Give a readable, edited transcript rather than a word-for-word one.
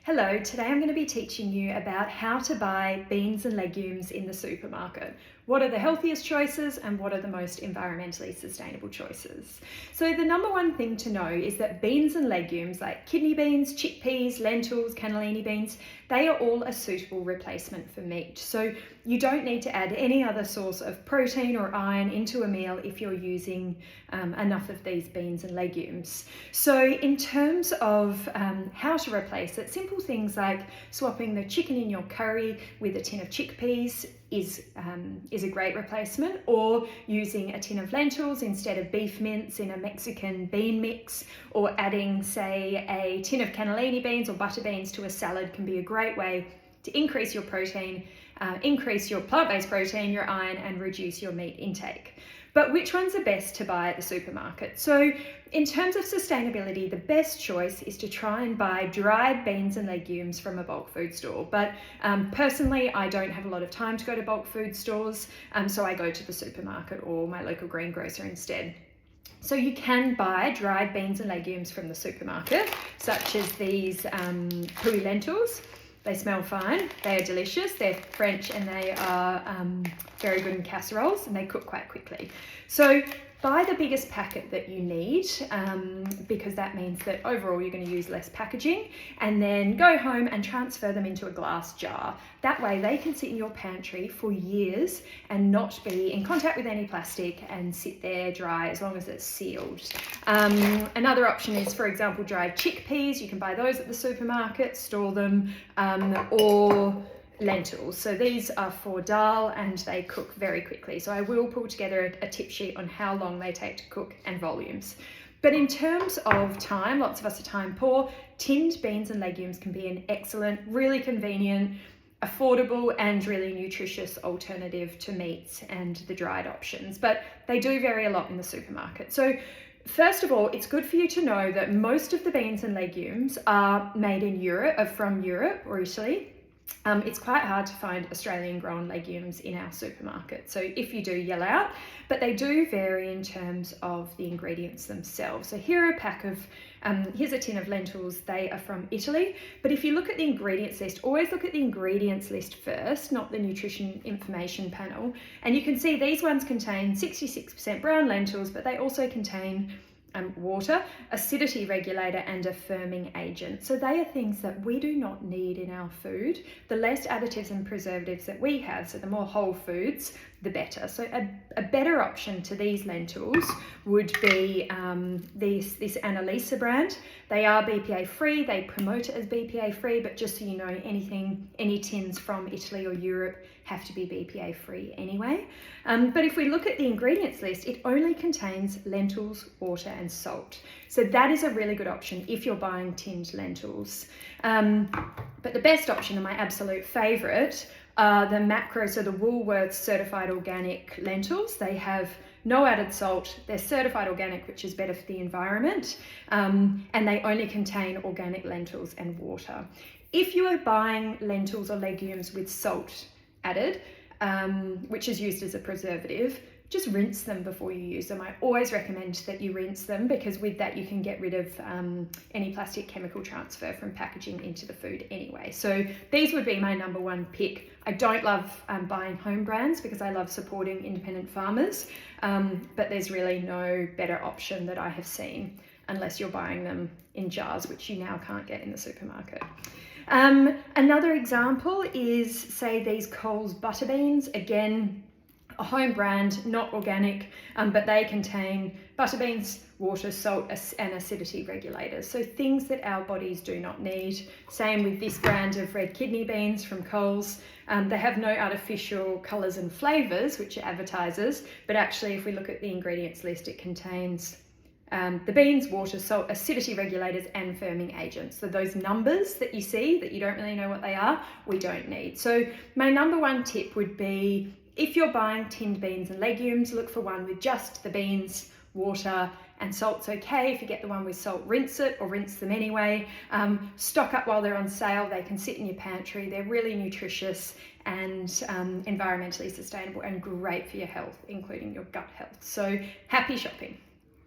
Hello, today I'm going to be teaching you about how to buy beans and legumes in the supermarket. What are the healthiest choices and what are the most environmentally sustainable choices? So the number one thing to know is that beans and legumes like kidney beans, chickpeas, lentils, cannellini beans, they are all a suitable replacement for meat. So you don't need to add any other source of protein or iron into a meal if you're using enough of these beans and legumes. So in terms of how to replace it, simple things like swapping the chicken in your curry with a tin of chickpeas is a great replacement, or using a tin of lentils instead of beef mince in a Mexican bean mix, or adding, say, a tin of cannellini beans or butter beans to a salad can be a great way to increase your protein, increase your plant-based protein, your iron, and reduce your meat intake. But which ones are best to buy at the supermarket? So in terms of sustainability, the best choice is to try and buy dried beans and legumes from a bulk food store. But personally, I don't have a lot of time to go to bulk food stores, so I go to the supermarket or my local greengrocer instead. So you can buy dried beans and legumes from the supermarket, such as these pui lentils. They smell fine, they are delicious, they're French, and they are very good in casseroles, and they cook quite quickly. So buy the biggest packet that you need, because that means that overall you're going to use less packaging, and then go home and transfer them into a glass jar. That way they can sit in your pantry for years and not be in contact with any plastic and sit there dry as long as it's sealed. Another option is, for example, dried chickpeas. You can buy those at the supermarket, store them, or lentils. So these are for dal and they cook very quickly. So I will pull together a tip sheet on how long they take to cook and volumes. But in terms of time, lots of us are time poor. Tinned beans and legumes can be an excellent, really convenient, affordable and really nutritious alternative to meats and the dried options. But they do vary a lot in the supermarket. So first of all, it's good for you to know that most of the beans and legumes are made in Europe, from Europe or Italy. It's quite hard to find Australian grown legumes in our supermarket, so if you do, yell out. But they do vary in terms of the ingredients themselves. So here are a pack of, here's a tin of lentils. They are from Italy, but if you look at the ingredients list, always look at the ingredients list first, not the nutrition information panel. And you can see these ones contain 66% brown lentils, but they also contain water, acidity regulator, and a firming agent. So they are things that we do not need in our food. The less additives and preservatives that we have, so the more whole foods, the better. So a better option to these lentils would be this Annalisa brand. They are BPA free, they promote it as BPA free, but just so you know, any tins from Italy or Europe have to be BPA free anyway. But if we look at the ingredients list, it only contains lentils, water and salt. So that is a really good option if you're buying tinned lentils. But the best option, and my absolute favourite, are the macro, so the Woolworths certified organic lentils. They have no added salt, they're certified organic, which is better for the environment, and they only contain organic lentils and water. If you are buying lentils or legumes with salt added, which is used as a preservative, just rinse them before you use them. I always recommend that you rinse them, because with that you can get rid of any plastic chemical transfer from packaging into the food anyway. So these would be my number one pick. I don't love buying home brands because I love supporting independent farmers, but there's really no better option that I have seen unless you're buying them in jars, which you now can't get in the supermarket. Another example is, say, these Coles butter beans. Again, a home brand, not organic, but they contain butter beans, water, salt and acidity regulators. So things that our bodies do not need. Same with this brand of red kidney beans from Coles. They have no artificial colours and flavours, which are advertisers, but actually if we look at the ingredients list, it contains the beans, water, salt, acidity regulators and firming agents. So those numbers that you see that you don't really know what they are, we don't need. So my number one tip would be, if you're buying tinned beans and legumes, look for one with just the beans, water and salt's okay. If you get the one with salt, rinse it or rinse them anyway. Stock up while they're on sale. They can sit in your pantry. They're really nutritious and environmentally sustainable and great for your health, including your gut health. So happy shopping.